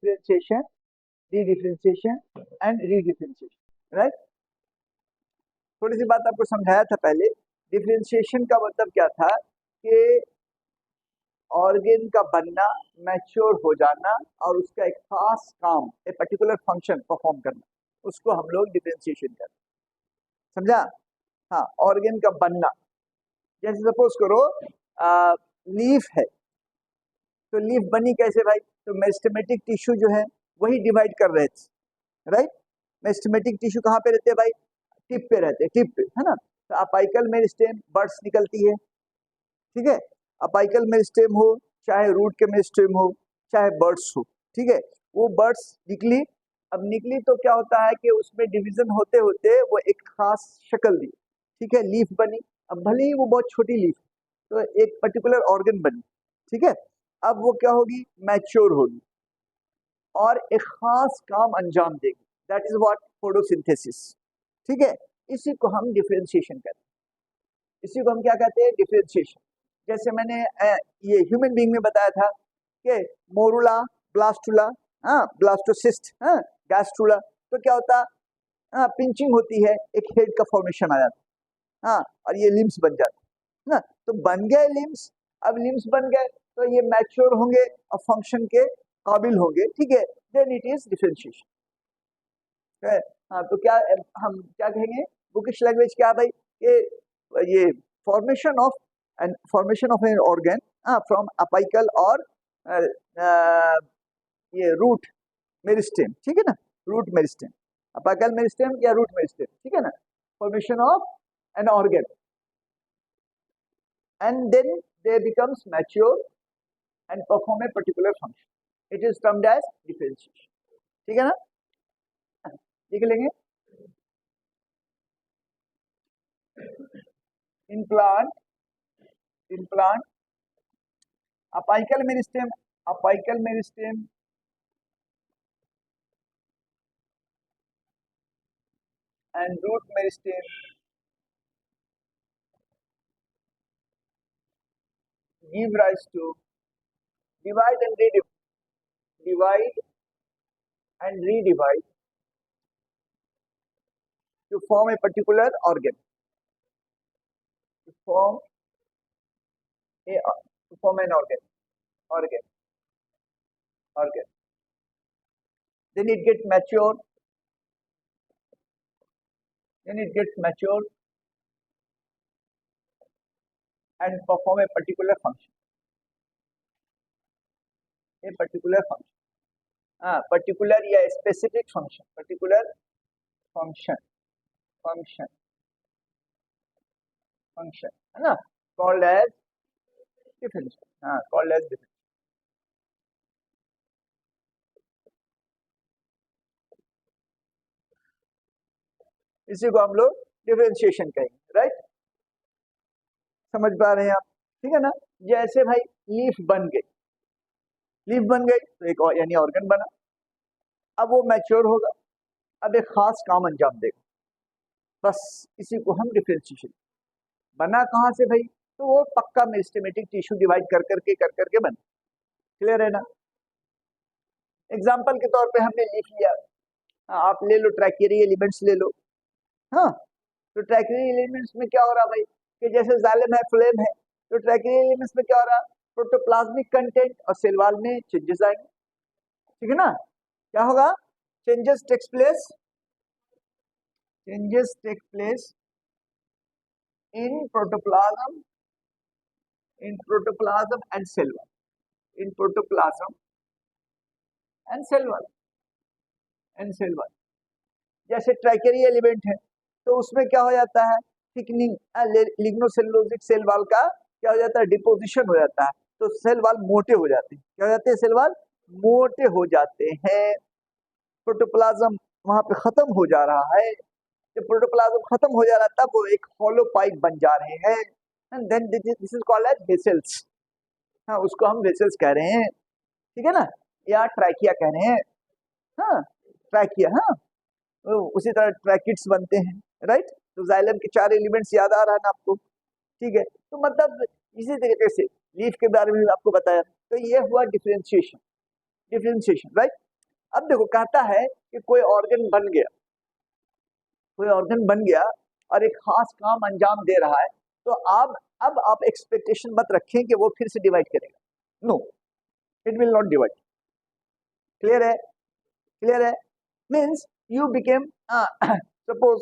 Differentiation, D differentiation and re differentiation, right. थोड़ी सी बात आपको समझाया था पहले। डिफरेंशिएशन का मतलब क्या था कि ऑर्गेन का बनना, मैच्योर हो जाना और उसका एक खास काम, ए पर्टिकुलर फंक्शन परफॉर्म करना, उसको हम लोग डिफरेंशिएशन कहते हैं। समझा? हाँ, ऑर्गेन का बनना। जैसे सपोज करो लीफ है, तो लीफ बनी कैसे भाई? तो मेरिस्टेमेटिक टिश्यू जो है वही डिवाइड कर रहे थे, राइट। मेरिस्टेमेटिक टिश्यू कहाँ पे रहते हैं भाई? टिप पे रहते हैं, टिप पे, है ना। तो अपाइकल मेरिस्टेम बर्ड्स निकलती है, ठीक है। अपाइकल मेरिस्टेम हो, चाहे रूट के मेरिस्टेम हो, चाहे बर्ड्स हो, ठीक है। वो बर्ड्स निकली, अब निकली तो क्या होता है कि उसमें डिवीजन होते होते वो एक खास शक्ल दी, ठीक है, लीफ बनी। अब भले ही वो बहुत छोटी लीफ, तो एक पर्टिकुलर ऑर्गन बनी, ठीक है। अब वो क्या होगी? मैच्योर होगी और एक खास काम अंजाम देगी, दैट इज व्हाट फोटोसिंथेसिस, ठीक है। इसी को हम डिफरेंशिएशन कहते हैं। इसी को हम क्या कहते हैं? डिफरेंशिएशन। जैसे मैंने ये ह्यूमन बीइंग में बताया था कि मोरुला, ब्लास्टुला, हाँ, ब्लास्टोसिस्ट, हाँ, गैस्ट्रुला, तो क्या होता? हाँ, पिंचिंग होती है, एक हेड का फॉर्मेशन आ जाता है, हाँ, और ये लिम्स बन जाते हैं ना। तो बन गए लिम्स। अब लिम्स बन गए तो ये मैच्योर होंगे और फंक्शन के काबिल होंगे, ठीक है। Then it is differentiation. हाँ, तो क्या हम क्या कहेंगे बुकिश लैंग्वेज? क्या भाई? ये formation of an organ from apical और ये रूट मेरिस्टेम, ठीक है ना, रूट मेरिस्टेम, अपाइकल मेरिस्टेम या रूट मेरिस्टेम, ठीक है ना। Formation of an organ and then they becomes mature and perform a particular function. It is termed as differentiation, ठीक है ना। लिख लेंगे implant apical meristem and root meristem give rise to divide and redivide to form a particular organ, to form an organ. Then it gets mature, and perform a particular function, particular या specific function, function है ना, called as differentiation, called as differentiation। इसी को हम लोग differentiation कहेंगे, right. समझ पा रहे हैं आप? ठीक है ना। जैसे भाई लीफ बन गई तो एक यानी ऑर्गन बना। अब वो मैच्योर होगा, अब एक खास काम अंजाम देगा, बस इसी को हम डिफरेंशिएशन। बना कहाँ से भाई? तो वो पक्का मेरिस्टेमेटिक टिश्यू डिवाइड कर करके बना। क्लियर है ना। एग्जाम्पल के तौर पे हमने लिख लिया, आप ले लो ट्रैकियरी एलिमेंट्स ले लो, हाँ। तो ट्रैकियरी एलिमेंट्स में क्या हो रहा भाई कि जैसे जाइलम है, फ्लोएम है, तो ट्रैकियरी एलिमेंट्स में क्या हो रहा? प्रोटोप्लाज्मिक कंटेंट और सेल वॉल में चेंजेस आएंगे, ठीक है ना। क्या होगा? Changes take place in protoplasm and cell wall, जैसे ट्रैकियरी एलिमेंट है तो उसमें क्या हो जाता है? थिकनिंग, लिग्नोसेलुलोजिक सेल वॉल का क्या हो जाता है? डिपोजिशन हो जाता है, तो सेल वॉल मोटे हो जाते हैं। क्या हो जाते हैं? सेल वॉल मोटे हो जाते हैं। प्रोटोप्लाज्म वहां पे खत्म हो जा रहा है। जब प्रोटोप्लाज्म खत्म हो जा रहा है तब वो एक हॉलो पाइप बन जा रहे हैं, and then this is called as vessels. हाँ, उसको हम वेसल्स कह रहे हैं, ठीक है ना, या ट्रैकिया कह रहे हैं, हाँ, ट्रैकिया, हाँ। तो उसी तरह ट्रैकिट्स बनते हैं, राइट। तो जाइलम के 4 एलिमेंट्स याद आ रहा है ना आपको, ठीक है। तो मतलब इसी तरीके से लीफ के बारे में भी आपको बताया। तो ये हुआ डिफरेंशिएशन, राइट। अब देखो कहता है कि कोई ऑर्गन बन गया, कोई ऑर्गन बन गया और एक खास काम अंजाम दे रहा है, तो अब आप एक्सपेक्टेशन मत रखें कि वो फिर से डिवाइड करेगा। No, it will not divide. Clear है? क्लियर है? मीन्स यू बिकेम, सपोज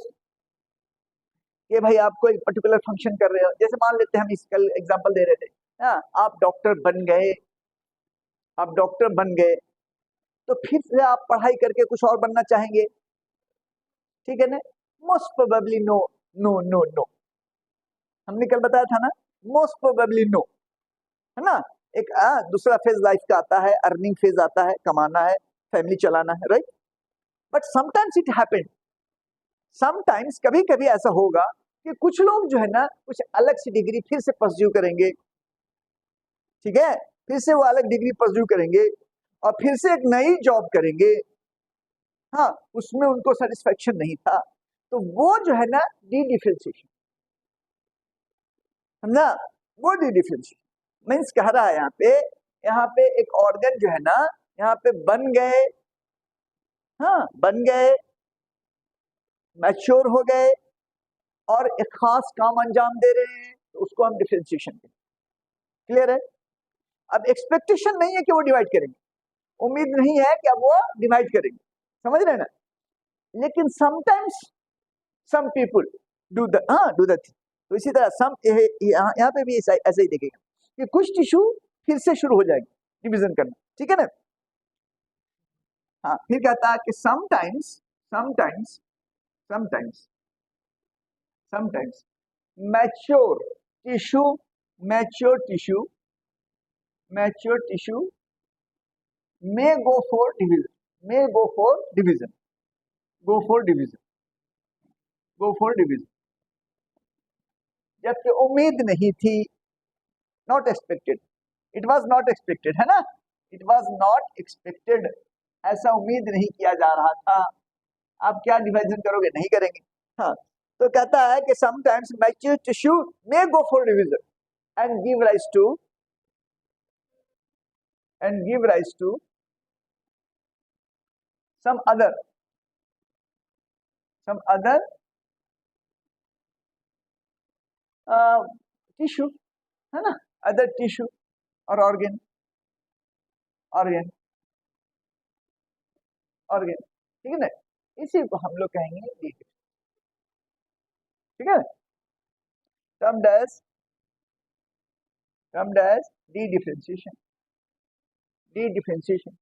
कि भाई आपको एक पर्टिकुलर फंक्शन कर रहे हो, जैसे मान लेते हैं हम इस कल एग्जांपल दे रहे थे, आप डॉक्टर बन गए, आप डॉक्टर बन गए, तो फिर से आप पढ़ाई करके कुछ और बनना चाहेंगे, ठीक है ना? Most probably no, no no no. हमने कल बताया था ना, मोस्ट प्रोबेबली नो, है ना? एक दूसरा फेज लाइफ का आता है, अर्निंग फेज आता है, कमाना है, फैमिली चलाना है, right? But sometimes it happen, sometimes कभी कभी ऐसा होगा कि कुछ लोग जो है ना कुछ अलग सी डिग्री फिर से परस्यू करेंगे, ठीक है? फिर से वो अलग डिग्री परस्यू करेंगे और फिर से एक नई जॉब करेंगे, हाँ, उसमें उनको सेटिस्फेक्शन नहीं था, तो वो जो है ना डी डिफरेंशिएशन, समझा? वो डी डिफरेंशिएशन मीन्स कह रहा है यहाँ पे एक ऑर्गन जो है ना यहाँ पे बन गए, हाँ बन गए, मैच्योर हो गए और एक खास काम अंजाम दे रहे हैं, तो उसको हम डिफरेंशिएशन कहते हैं। क्लियर है? अब एक्सपेक्टेशन नहीं है कि वो डिवाइड करेंगे, उम्मीद नहीं है कि अब वो डिवाइड करेंगे, समझ रहे हैं ना? लेकिन sometimes some people do the thing. तो इसी तरह सम यहाँ पे भी ऐसे ही देखेगा कि कुछ टिश्यू फिर से शुरू हो जाएगी डिवीजन करना, ठीक है ना? हाँ, फिर कहता है कि sometimes sometimes sometimes sometimes mature tissue mature tissue mature tissue may go for division, may go for division, go for division, go for division, जबकि उम्मीद नहीं थी, not expected, it was not expected, है ना? इट वाज नॉट एक्सपेक्टेड, ऐसा उम्मीद नहीं किया जा रहा था। आप क्या डिवीजन करोगे? नहीं करेंगे। हाँ, तो कहता है कि sometimes mature tissue may go for division and give rise to some other tissue, है ना? अदर टिश्यू और ऑर्गन ऑर्गन ऑर्गन, ठीक है ना? इसी को हम लोग कहेंगे डी, ठीक है? Termed as dedifferentiation, dedifferentiation.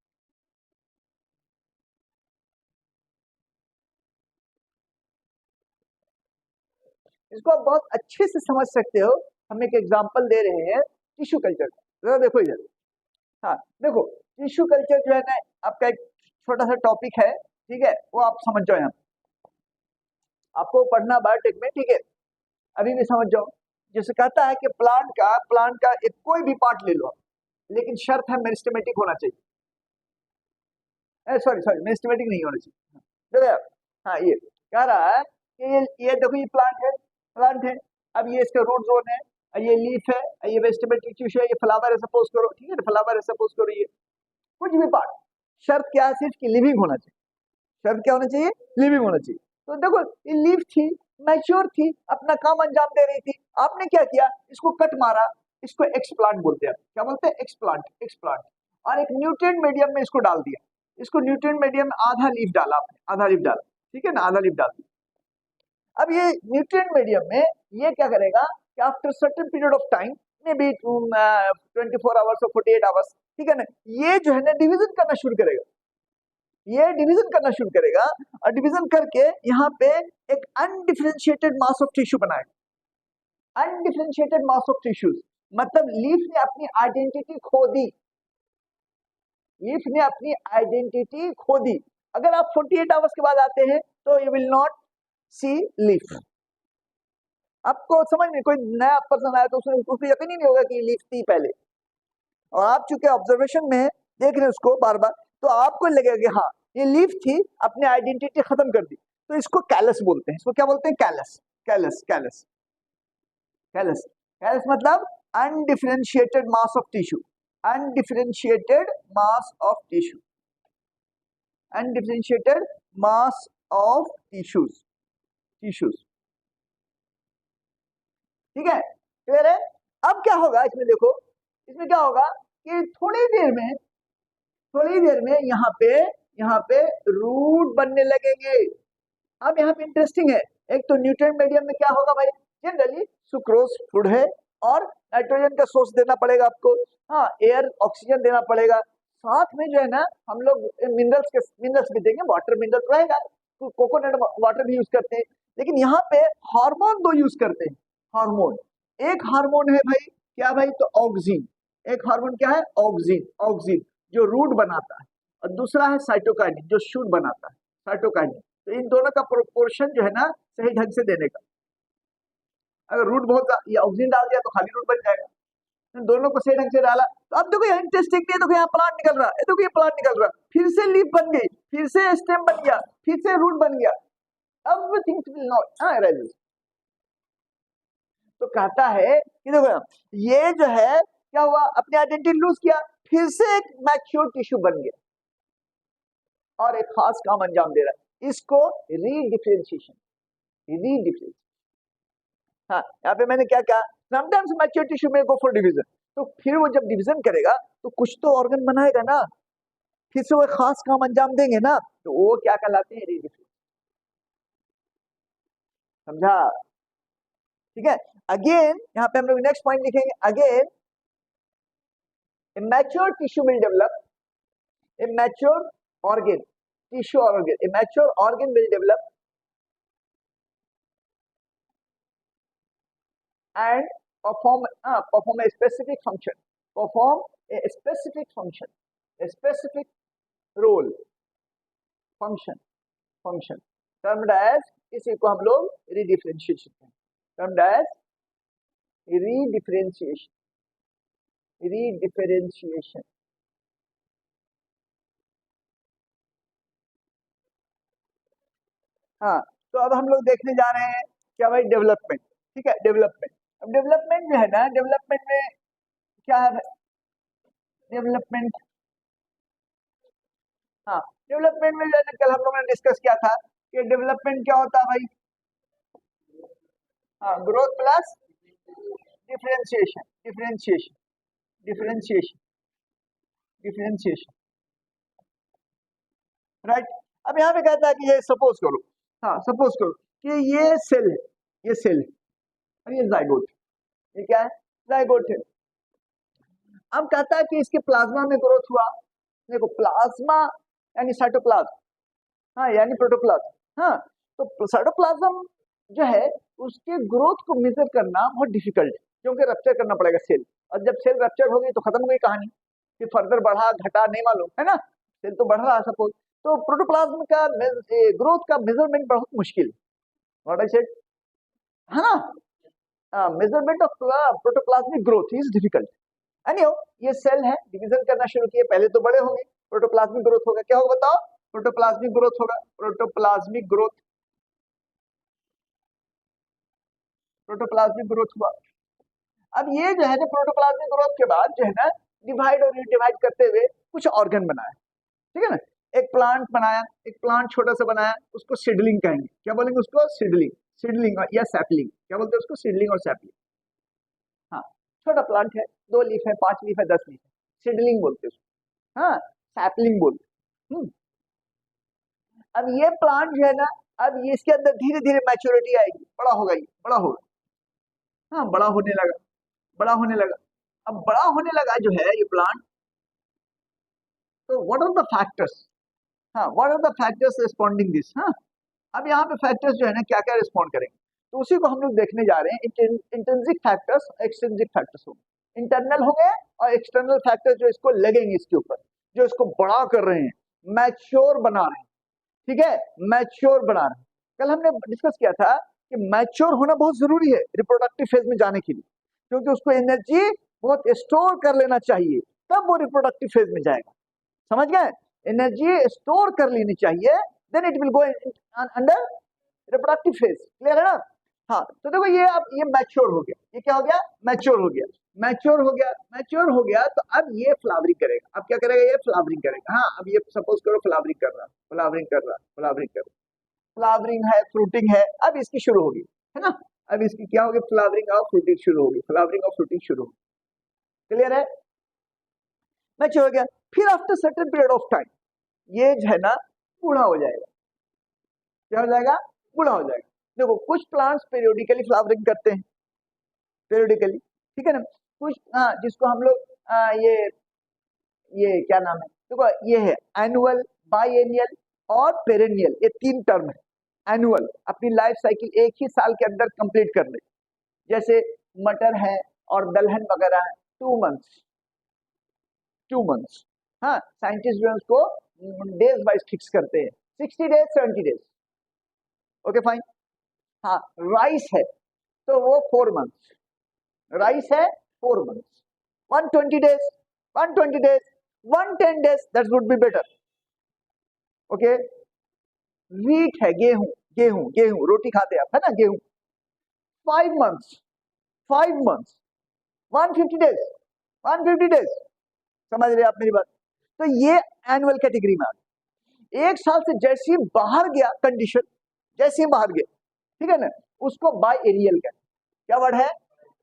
इसको आप बहुत अच्छे से समझ सकते हो, हम एक एग्जांपल दे रहे हैं टिश्यू कल्चर का। देखो इधर, हाँ देखो, टिश्यू कल्चर जो है ना आपका एक छोटा सा टॉपिक है, ठीक है? वो आप समझ जाओ, यहाँ आपको पढ़ना बायोटेक में, ठीक है? अभी भी समझ जाओ। जैसे कहता है कि प्लांट का एक कोई भी पार्ट ले लो, लेकिन शर्त है मेरिस्टेमेटिक होना चाहिए। सॉरी मेरिस्टेमेटिक नहीं होना चाहिए। देखो, हाँ ये कह रहा है कि ये देखो, ये प्लांट है, अब ये इसका रूट जोन है, ये लीफ है, ये वेजिटेबल टिश्यू है, ये फ्लावर है सपोज करो, ठीक है? फ्लावर है सपोज करो, ये कुछ भी पार्ट, शर्त क्या है? सिर्फ कि लिविंग होना चाहिए। शर्त क्या होना चाहिए? लिविंग होना चाहिए। तो देखो, ये लीफ थी, मैच्योर थी, अपना काम अंजाम दे रही थी, आपने क्या किया? इसको कट मारा, इसको एक्सप्लांट बोलते हैं। क्या बोलते हैं? एक्सप्लांट। और एक न्यूट्रिएंट मीडियम में इसको डाल दिया, इसको न्यूट्रिएंट मीडियम में आधा लीफ डाला आपने, आधा लीफ डाला, ठीक है ना? आधा लीफ डाल दिया। अब ये न्यूट्रिएंट मीडियम में ये क्या करेगा कि after certain period of time, may be 24 hours और 48 आवर्स, ठीक है ना, ये जो है ना डिवीजन करना शुरू करेगा, ये डिवीजन करना शुरू करेगा और डिवीजन करके यहाँ पे एक अनडिफरेंशिएटेड मास ऑफ टिश्यू बनाएगा। अनडिफरेंशिएटेड मास ऑफ टिश्यूज मतलब लीफ ने अपनी आइडेंटिटी खो दी, लीफ ने अपनी आइडेंटिटी खो दी। अगर आप 48 आवर्स के बाद आते हैं तो you will not see leaf. आपको समझ में, कोई नया पर्सन आया तो उसको यकीन ही नहीं होगा कि लीफ थी पहले, और आप चूंकि ऑब्जर्वेशन में देख रहे हैं उसको बार बार, तो आपको लगेगा कि हाँ ये लीफ थी, अपनी आइडेंटिटी खत्म कर दी। तो इसको कैलस बोलते हैं। इसको क्या बोलते हैं? Callus, callus, callus, callus. Callus मतलब undifferentiated mass of tissue, undifferentiated mass of tissue. Undifferentiated mass of tissues, ठीक है, क्लियर है। अब क्या होगा इसमें, देखो इसमें क्या होगा कि थोड़ी देर में यहाँ पे रूट बनने लगेंगे। अब यहाँ पे इंटरेस्टिंग है, एक तो न्यूट्रिएंट मीडियम में क्या होगा भाई, जनरली सुक्रोज फूड है और नाइट्रोजन का सोर्स देना पड़ेगा आपको, हाँ एयर ऑक्सीजन देना पड़ेगा, साथ में जो है ना हम लोग मिनरल्स भी देंगे, वाटर मिनरल रहेगा, तो कोकोनट वाटर भी यूज करते हैं। लेकिन यहाँ पे हार्मोन दो यूज करते हैं, हार्मोन, एक हार्मोन है भाई क्या भाई, तो ऑक्सीन, एक हार्मोन क्या है ऑक्सीन जो रूट बनाता है, और दूसरा है साइटोकाइनिन जो शूट बनाता है, साइटोकाइनिन। तो इन दोनों का प्रोपोर्शन जो है ना सही ढंग से देने का, अगर रूट बहुत ये ऑक्सीजन डाल दिया तो खाली रूट बन जाएगा, इन दोनों को सही ढंग से डाला। तो अब देखो यहाँ इंटरेस्टिंग नहीं, देखो यहाँ प्लांट निकल रहा है, देखो ये प्लांट निकल रहा है, फिर से लीफ बन गई, फिर से स्टेम बन गया, फिर से रूट बन गया, एवरीथिंग विल नॉट अराइज। तो कहता है कि देखो ये जो है क्या हुआ, अपनी आइडेंटिटी लूज किया, फिर से एक मैच्योर टिश्यू बन गया और एक खास काम अंजाम दे रहा है, इसको रीडिफरेंशिएशन। हाँ यहाँ पे मैंने क्या कहा, समटाइम्स मैच्योर टिश्यू में गो फॉर डिवीजन, तो फिर वो जब डिवीजन करेगा तो कुछ तो ऑर्गन बनाएगा ना, फिर से वो खास काम अंजाम देंगे ना, तो वो क्या कहलाते हैं, रीडिफरेंशिएशन। समझा, ठीक है। अगेन यहाँ पे हम लोग नेक्स्ट पॉइंट लिखेंगे, again a mature tissue will develop, a mature organ, tissue organ, a mature organ will develop and perform a specific function, perform a specific function, a specific role, function termed as, इसी को हम लोग रीडिफरेंशिएशन कहते हैं, termed as रीडिफरेंशिएशन। हाँ तो अब हम लोग देखने जा रहे हैं क्या भाई, डेवलपमेंट, ठीक है, डेवलपमेंट। अब डेवलपमेंट जो है ना, डेवलपमेंट में क्या है, डेवलपमेंट, हाँ डेवलपमेंट में जो है ना कल हम लोगों ने डिस्कस किया था कि डेवलपमेंट क्या होता है भाई, हाँ ग्रोथ प्लस डिफरेंशिएशन, राइट। अब यहाँ पे कहता है कि ये सपोज करो, हाँ सपोज करो कि ये सेल है, और ये जाइगोट, ये क्या है, जाइगोट है। अब कहता है कि इसके प्लाज्मा में ग्रोथ हुआ, देखो प्लाज्मा यानी साइटोप्लाज्म, हाँ यानी प्रोटोप्लाज्म, हाँ तो साइटोप्लाज्म जो है उसके ग्रोथ को मेजर करना बहुत डिफिकल्ट है, क्योंकि रप्चर करना पड़ेगा सेल, और जब सेल रप्चर हो गई तो खत्म हो गई कहानी, फिर फर्दर बढ़ा घटा नहीं मालूम है ना, सेल तो बढ़ रहा है सपोज, तो प्रोटोप्लाज्म का ग्रोथ का मेजरमेंट बहुत मुश्किल है ना, measurement of protoplasmic growth is difficult. Anyhow ये सेल है, डिवीजन करना शुरू किए, पहले तो बड़े होंगे, प्रोटोप्लाज्मिक ग्रोथ होगा, क्या होगा बताओ, प्रोटोप्लाज्मिक ग्रोथ होगा, प्रोटोप्लाज्मिक ग्रोथ हुआ। अब ये जो है ना प्रोटोप्लाज्मिक ग्रोथ के बाद जो है ना डिवाइड और रीडिवाइड करते हुए कुछ ऑर्गन बनाया, ठीक है ना, एक प्लांट बनाया, एक प्लांट छोटा सा बनाया, उसको सीडलिंग कहेंगे, क्या बोलेंगे उसको, सीडलिंग या सैपलिंग, क्या बोलते हैं उसको, सीडलिंग और सैपलिंग। हाँ छोटा प्लांट है, 2 लीफ है, 5 लीफ है, 10 लीफ है, सीडलिंग बोलते हैं, हाँ सैपलिंग बोलते। अब ये प्लांट जो है ना, अब ये इसके अंदर धीरे धीरे मैच्योरिटी आएगी, बड़ा होगा, ये बड़ा होगा, हाँ बड़ा होने लगा, अब बड़ा होने लगा जो है ये प्लांट, तो व्हाट आर द फैक्टर्स, हाँ what are the factors responding this, हाँ अब यहाँ पे फैक्टर्स जो है ना क्या क्या रिस्पॉन्ड करेंगे, तो उसी को हम लोग देखने जा रहे हैं, इंट्रिंसिक फैक्टर्स, एक्सट्रिंसिक फैक्टर्स होंगे, इंटरनल होंगे और एक्सटर्नल फैक्टर्स जो इसको लगेंगे इसके ऊपर, जो इसको बड़ा कर रहे हैं, मैच्योर बना रहे हैं, ठीक है, मैच्योर बना रहे हैं। कल हमने डिस्कस किया था कि मैच्योर होना बहुत जरूरी है रिप्रोडक्टिव फेज में जाने के लिए, क्योंकि उसको एनर्जी बहुत स्टोर कर लेना चाहिए, तब वो रिप्रोडक्टिव फेज में जाएगा, समझ गए, एनर्जी स्टोर कर लेनी चाहिए, then it will go under reproductive phase, clear है ना। हाँ तो देखो ये अब ये मैच्योर हो गया, ये क्या हो गया, मैच्योर हो गया। मैच्योर हो गया, मैच्योर हो गया तो अब ये फ्लावरिंग करेगा। अब क्या करेगा? ये फ्लावरिंग करेगा। हाँ, अब ये सपोज करो फ्लावरिंग कर रहा, फ्लावरिंग कर रहा, फ्लावरिंग कर रहा, फ्लावरिंग है, फ्रूटिंग है, अब इसकी शुरू होगी, है ना? अब इसकी क्या होगी? फ्लावरिंग और फ्रूटिंग शुरू होगी, फ्लावरिंग और फ्रूटिंग शुरू होगी। क्लियर है? मैच्योर हो गया। फिर after certain period of time ये जो है ना बूढ़ा हो जाएगा। क्या हो जाएगा? बूढ़ा हो जाएगा। देखो कुछ प्लांट्स पेरियोडिकली फ्लावरिंग करते हैं, पेरियोडिकली, ठीक है ना? कुछ जिसको हम लोग ये क्या नाम है, देखो ये है एनुअल, बाइएनियल और पेरेनियल, ये तीन टर्म है। एनुअल अपनी लाइफ साइकिल एक ही साल के अंदर कंप्लीट कर ले, जैसे मटर है और दलहन वगैरह है, 2 मंथ्स, 2 मंथ्स। हाँ, साइंटिस्ट जो है उसको डेज वाइज फिक्स करते हैं, 60 डेज, 70 डेज। Okay fine. हाँ, राइस है तो वो 4 मंथ्स, राइस है 4 months, 120 days, 120 days, 110 days, that would be better. Okay. Wheat है, गेहूं, गेहूं, गेहूं रोटी खाते हैं आप, है ना? गेहूं 5 मंथ्स, 5 मंथ्स, 150 डेज, 150 डेज। समझ रहे आप मेरी बात? तो ये एनुअल कैटेगरी में आ गया। एक साल से जैसे ही बाहर गया कंडीशन, जैसे ही बाहर गया, ठीक है ना, उसको बाय एरियल कहते हैं। क्या वर्ड है?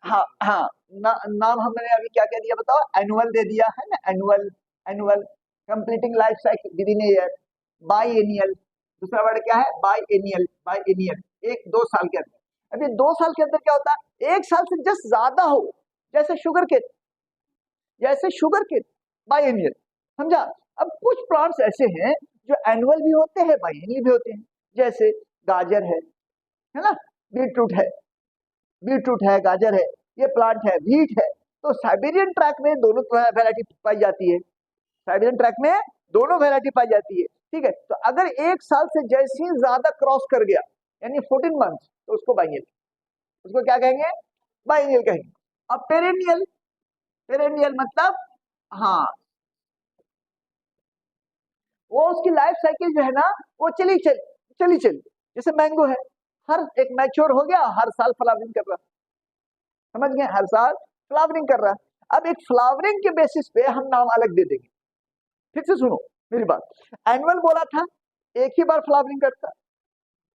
हाँ हाँ, नाम हमने अभी क्या क्या दिया बताओ? एनुअल दे दिया है ना, annual, annual completing life cycle within a year. Biennial, दूसरा वर्ड क्या है? बाय एनियल, बाय एनियल, 1-2 साल के अंदर। अभी 2 साल के अंदर क्या होता है? 1 साल से जस्ट ज्यादा हो, जैसे शुगर केन, जैसे शुगर केन, बाइएनियल। समझा? अब कुछ प्लांट्स ऐसे हैं जो एनुअल भी होते हैं, बाइएनियल भी होते हैं, जैसे गाजर है ना, बीटरूट है, बीटरूट है, गाजर है, ये प्लांट है, व्हीट है। तो साइबेरियन ट्रैक में दोनों वैरायटी पाई जाती है, साइबेरियन ट्रैक में दोनों वैरायटी पाई जाती है, ठीक है? तो अगर 1 साल से जैसे ही ज्यादा क्रॉस कर गया, यानी 14 मंथ, तो उसको बाइनियल, उसको क्या कहेंगे? बाइनियल कहेंगे। अब पेरेनियल, पेरेनियल मतलब हाँ, वो उसकी लाइफ साइकिल जो है ना वो चली, जैसे मैंगो है, हर एक मैच्योर हो गया, हर साल फ्लावरिंग कर रहा, समझ गए? हर साल फ्लावरिंग कर रहा है। अब एक फ्लावरिंग के बेसिस पे हम नाम अलग दे देंगे। ठीक से सुनो मेरी बात। एनुअल बोला था, एक ही बार फ्लावरिंग करता।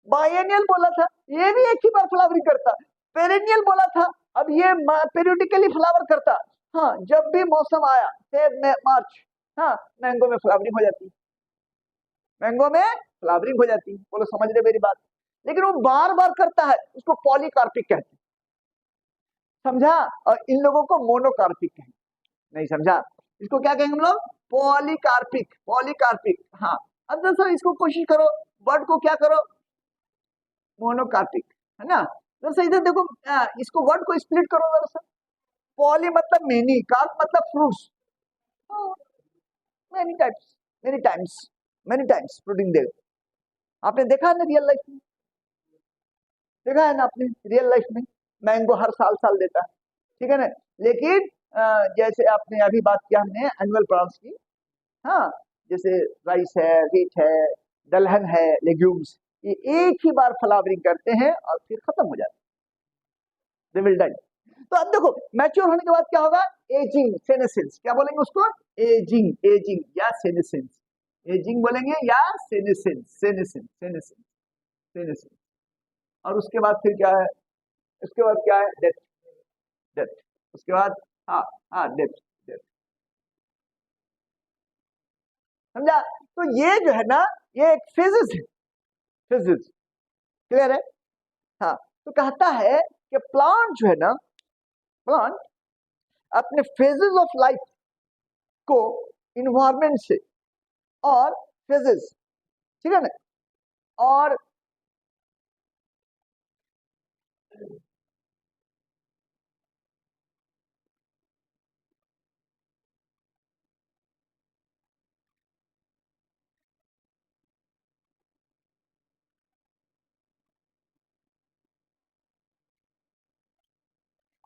बाइएनियल बोला था, ये भी एक ही बार फ्लावरिंग करता। पेरेनियल बोला था, अब ये पेरियोडिकली फ्लावर करता। हाँ, जब भी मौसम आया, मार्च, हाँ, मैंगो में फ्लावरिंग हो जाती, मैंगो में फ्लावरिंग हो जाती है। बोलो समझ रहे मेरी बात? लेकिन वो बार बार करता है, उसको पॉलीकार्पिक कहते हैं। समझा? और इन लोगों को मोनोकार्पिक कहते हैं। नहीं समझा? इसको क्या कहेंगे हम लोग? Polycarpic, polycarpic. हाँ, अब दोस्तों इसको कोशिश करो, वर्ड को क्या करो? मोनोकार्पिक, है ना? दोस्तों इधर देखो, इसको वर्ड को स्प्लिट करो दोस्तों। पॉली मतलब मेनी, कार्प मतलब fruits, many types, many times, many times fruiting दे। आपने देखा है ना रियल लाइफ में? देखा है ना आपने रियल लाइफ में? मैंगो हर साल साल देता है, ठीक है ना? लेकिन जैसे आपने अभी बात किया हमने एनुअल प्लांट्स की, हाँ, जैसे राइस है, व्हीट है, दलहन है, लेग्यूम्स, ये एक ही बार फ्लावरिंग करते हैं और फिर खत्म हो जाते हैं, दे विल डाई। तो अब देखो मैच्योर होने के बाद क्या होगा? एजिंग, सेनेसेंस, क्या बोलेंगे उसको? एजिंग, एजिंग या सेनेसेंस, एजिंग बोलेंगे या सेनेसेंस, सेनेसेंस, सेनेसेंस, सेनेसेंस। और उसके बाद फिर क्या है? उसके बाद क्या है? Death, death. उसके बाद हाँ, हाँ, डेथ, डेथ। समझा? तो ये जो है ना, ये एक फेजेस है, फेजेस। क्लियर है? हाँ, तो कहता है कि प्लांट जो है ना, प्लांट अपने फेजेस ऑफ लाइफ को इन्वायरमेंट से और फेजेस, ठीक है ना, और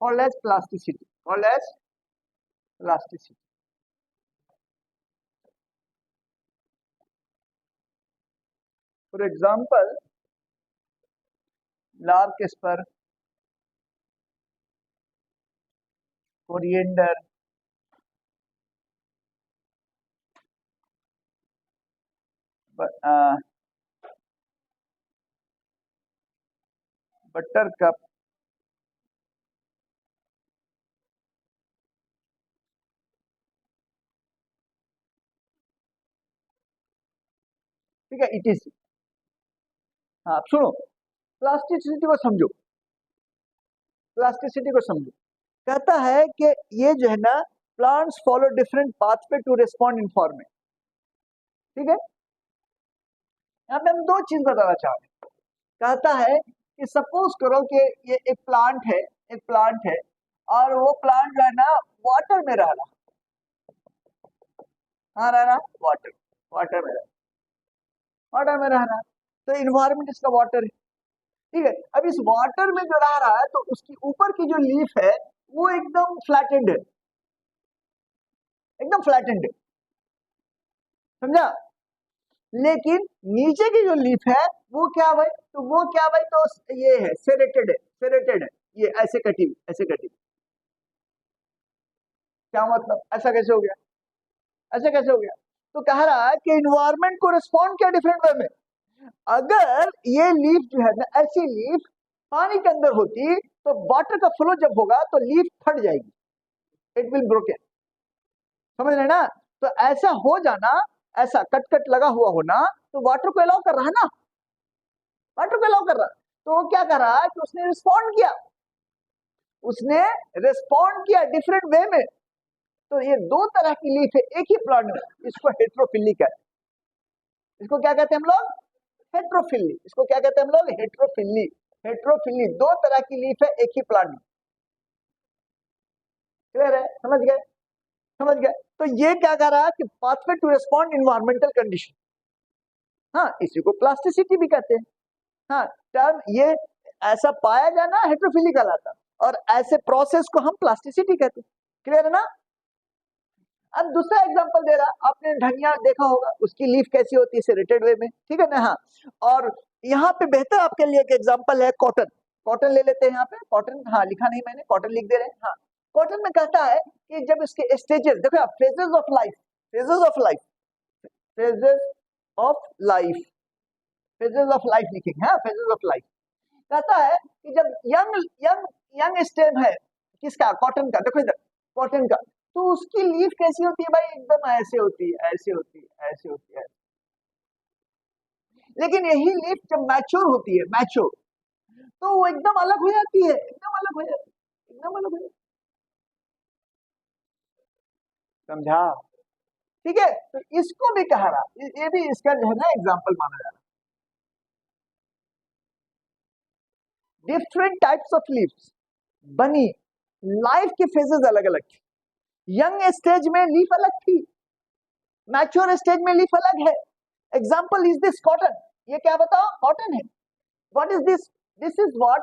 called as plasticity, called as plasticity। For example, larkspur, coriander, buttercup, ठीक है, इटीसी। हाँ सुनो, प्लास्टिसिटी को समझो, प्लास्टिसिटी को समझो। कहता है कि ये जो है ना, plants follow different pathway to respond इन्फॉर्मेट। ठीक है, यहाँ पे हम दो चीज बताना चाह रहे हैं। कहता है कि सपोज करो कि ये एक प्लांट है, एक प्लांट है, और वो प्लांट जो है ना वाटर में रह रहा, कहाँ रह रहा, वाटर, वाटर में रह, वाटर में रह रहा, तो इन्वायरमेंट इसका वाटर है। ठीक है, अब इस वाटर में जो रह रहा है तो उसकी ऊपर की जो लीफ है वो एकदम फ्लैटेंड है, एकदम फ्लैटेंड है, समझा। लेकिन नीचे की जो लीफ है वो क्या भाई, तो वो क्या भाई, तो ये है सेरेटेड है, सेरेटेड है, ये ऐसे कटी हुई, ऐसे कटी हुई। क्या मतलब, ऐसा कैसे हो गया, ऐसे कैसे हो गया? तो कह रहा है कि इन्वायरमेंट को रिस्पॉन्ड किया डिफरेंट वे में। अगर ये लीफ जो है ना, ऐसी लीफ पानी के अंदर होती तो वाटर का फ्लो जब होगा तो लीफ फट जाएगी, इट विल ब्रोकन, समझ रहे ना। तो ऐसा हो जाना, ऐसा कट कट लगा हुआ होना, तो वाटर को अलाउ कर रहा है ना, वाटर को अलाउ कर रहा है। तो वो क्या कर रहा है कि उसने रिस्पॉन्ड किया, उसने रिस्पॉन्ड किया डिफरेंट वे में। तो ये दो तरह की लीफ है एक ही प्लांट में, इसको हेट्रोफिली कहते हैं। इसको क्या कहते हैं हम लोग, हेट्रोफिली। इसको क्या कहते हैं हम लोग, हेट्रोफिली। हेट्रोफिली, दो तरह की लीफ है एक ही प्लांट में। क्लियर है, समझ गए, समझ गए। तो ये क्या कर रहा है कि pathway to respond environmental condition, हाँ इसी को प्लास्टिसिटी भी कहते हैं। हाँ, टर्म ये ऐसा पाया जाना हेट्रोफिली कहलाता, और ऐसे प्रोसेस को हम प्लास्टिसिटी कहते हैं। क्लियर है ना। अब दूसरा एग्जांपल दे रहा, आपने धनिया देखा होगा, उसकी लीफ कैसी होती है, सेरेटेड वे में, ठीक है ना। हाँ, और यहाँ पे बेहतर आपके लिए एक एग्जांपल है कॉटन। कॉटन ले लेते हैं यहाँ पे, कॉटन, हाँ लिखा नहीं मैंने, कॉटन लिख दे रहे हैं। हाँ, कॉटन में कहता है कि जब इसके स्टेजेस देखो, phases of life, phases of life, phases of life, phases of life लिखेंगे, हाँ फेजेस ऑफ लाइफ। कहता है कि जब यंग यंग यंग स्टेम है किसका, कॉटन का, देखो इधर कॉटन का, तो उसकी लीफ कैसी होती है भाई, एकदम ऐसे होती है, ऐसे होती है, ऐसे होती है। लेकिन यही लीफ जब मैच्योर होती है, मैच्योर, तो वो एकदम अलग हो जाती है, एकदम अलग हो जाती है, एकदम अलग हो जाती है। समझा, ठीक है। तो इसको भी कह रहा, ये भी इसका जो है ना एग्जाम्पल माना जा रहा है। डिफरेंट टाइप्स ऑफ लीव्स बनी, लाइफ के फेजेस अलग अलग थी। यंग स्टेज में लीफ अलग थी, मैच्योर स्टेज में लीफ अलग है। एग्जाम्पल इज दिस कॉटन, ये क्या बताओ, कॉटन है। What is this, this is what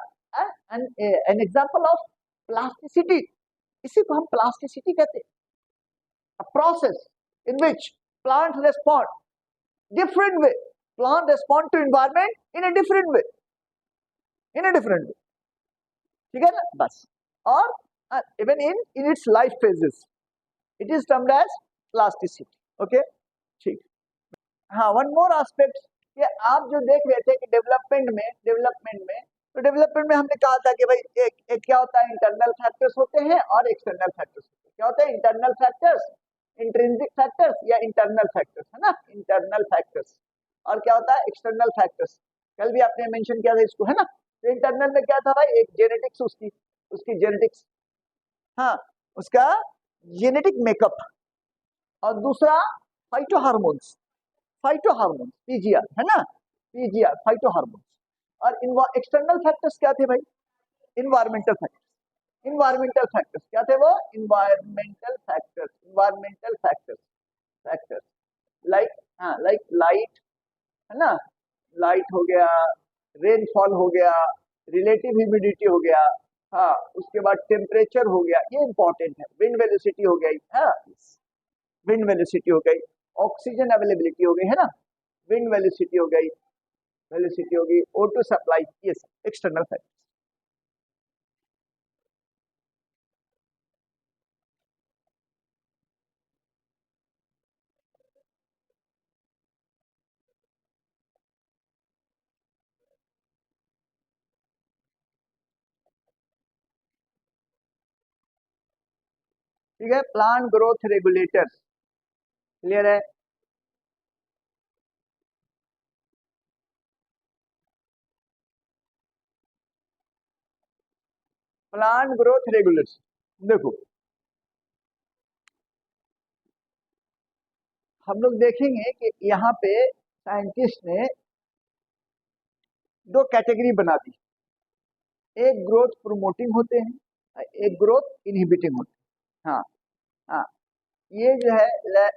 an example of plasticity. इसी को हम प्लास्टिसिटी कहते हैं, a process in which plant respond different way, plant respond to environment in a different way, in a different way, ठीक है ना, बस। और even in its life phases it is termed as plasticity, okay, ठीक। हाँ, one more aspect, ये आप जो देख रहे थे कि डेवलपमेंट में तो डेवलपमेंट में हमने कहा था कि भाई एक क्या होता है, इंटरनल फैक्टर्स होते हैं और एक्सटर्नल फैक्टर्स होते हैं। क्या होता है, इंटरनल फैक्टर्स, इंट्रिंसिक फैक्टर्स या इंटरनल फैक्टर्स, है ना, इंटरनल फैक्टर्स। और क्या होता है, एक्सटर्नल फैक्टर्स। कल भी आपने मेंशन किया था इसको, है ना। तो इंटरनल में क्या था भाई, एक जेनेटिक्स, उसकी उसकी जेनेटिक्स, हाँ उसका जेनेटिक मेकअप, और दूसरा phyto hormones, phyto hormone, PGR, है ना, पीजीआर, फाइटो हार्मोन। और एक्सटर्नल फैक्टर्स क्या थे भाई, इन्वायरमेंटल फैक्टर्स। इन्वायरमेंटल फैक्टर्स क्या थे वो, environmental factors, environmental factors, factors like, हाँ लाइक लाइट, है ना, लाइट हो गया, रेनफॉल हो गया, रिलेटिव ह्यूमिडिटी हो गया, हाँ उसके बाद टेम्परेचर हो गया, ये इंपॉर्टेंट है, विंड वेलोसिटी हो गई, हाँ विंड वेलोसिटी हो गई, ऑक्सीजन अवेलेबिलिटी हो गई, है ना, विंड वेलोसिटी हो गई, वेलोसिटी होगी, O2 सप्लाई, ये सब एक्सटर्नल फैक्टर्स। ठीक है, प्लांट ग्रोथ रेगुलेटर्स, क्लियर है। प्लांट ग्रोथ रेगुलेटर्स, देखो हम लोग देखेंगे कि यहाँ पे साइंटिस्ट ने दो कैटेगरी बना दी, एक ग्रोथ प्रोमोटिंग होते हैं, एक ग्रोथ इनहिबिटिंग होते हैं। हाँ हाँ, ये जो है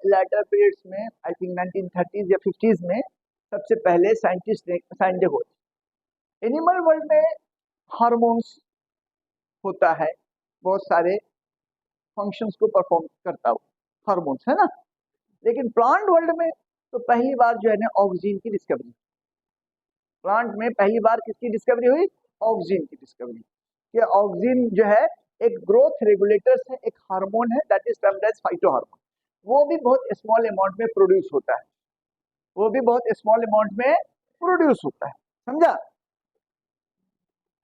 लेटर पीरियड्स में आई थिंक 1930s या 50s में सबसे पहले साइंटिस्ट ने साइंटिस्ट हो। एनिमल वर्ल्ड में हार्मोन्स होता है, बहुत सारे फंक्शंस को परफॉर्म करता हो हार्मोन्स, है ना। लेकिन प्लांट वर्ल्ड में तो पहली बार जो है ना ऑक्सीजन की डिस्कवरी, प्लांट में पहली बार किसकी डिस्कवरी हुई, ऑक्सीजन की डिस्कवरी। ये ऑक्सीजन जो है एक ग्रोथ रेगुलेटर्स है, एक हार्मोन है that is termed as phytohormone. वो भी बहुत स्मॉल अमाउंट में प्रोड्यूस होता है, वो भी बहुत स्मॉल अमाउंट में प्रोड्यूस होता है, समझा।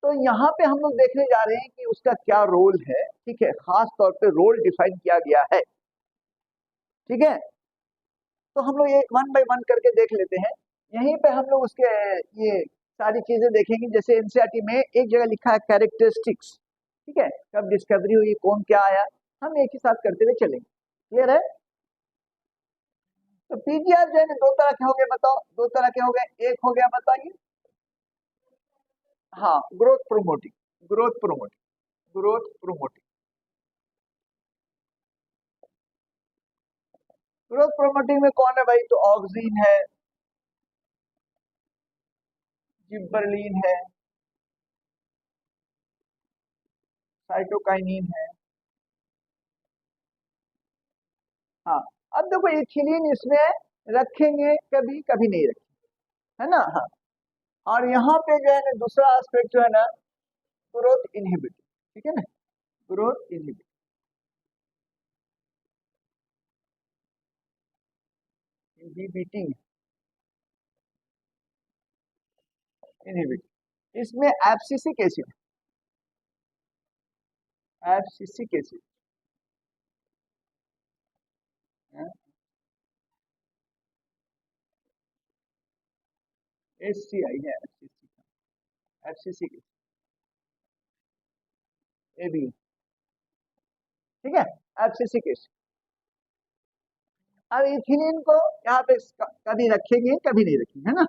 तो यहाँ पे हम लोग देखने जा रहे हैं कि उसका क्या रोल है, ठीक है, खास तौर पे रोल डिफाइन किया गया है, ठीक है। तो हम लोग ये वन बाय वन करके देख लेते हैं। यहीं पे हम लोग उसके ये सारी चीजें देखेंगे। जैसे एनसीईआरटी में एक जगह लिखा है कैरेक्टरिस्टिक्स, ठीक है, कब डिस्कवरी हुई, कौन क्या आया, हम एक ही साथ करते हुए चलेंगे, क्लियर है। तो पीजीआर जो है दो तरह के हो गए, बताओ दो तरह के हो गए, एक हो गया बताइए, हाँ growth promoting, growth promoting, growth promoting, growth promoting में कौन है भाई, तो ऑक्सीन है, जिबरलिन है, साइटोकाइनिन है। हाँ, अब देखो इथिलीन इसमें रखेंगे कभी कभी नहीं रखेंगे, है ना। हाँ, और यहाँ पे जो है ना दूसरा एस्पेक्ट जो है ना ग्रोथ इनहिबिटर, ठीक है ना, ग्रोथ इनहिबिटर, इनहिबिटिंग, इनहिबिटर। इसमें abscisic acid, abscisic acid, SCI है, एब्सिसिक ए बी, ठीक है, एब्सिसिक एसिड। अब इथिलीन को यहाँ पे कभी रखेंगे कभी नहीं रखेंगे, है ना,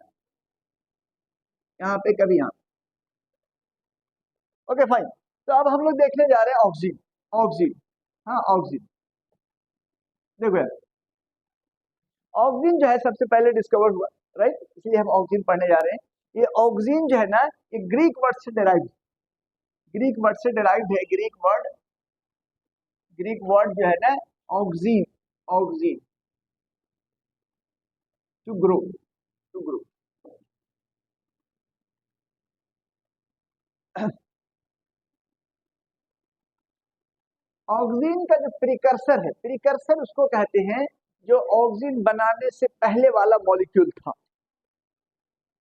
यहाँ पे कभी यहाँ, ओके फाइन। तो अब हम लोग देखने जा रहे हैं ऑक्सीजन, ऑक्सीजन, हाँ ऑक्सीजन, देखो यार ऑक्सीजन जो है सबसे पहले डिस्कवर हुआ, राइट, इसलिए हम ऑक्सीजन पढ़ने जा रहे हैं। ये ऑक्सीजन जो है ना ये ग्रीक वर्ड से डिराइव्ड, ग्रीक वर्ड से डिराइव्ड है, ग्रीक वर्ड, ग्रीक वर्ड जो है ना auxin, auxin, to grow, to grow. Oxygen का जो प्रिकर्सर है, प्रिकर्सर उसको कहते हैं जो ऑक्सीजन बनाने से पहले वाला मॉलिक्यूल था,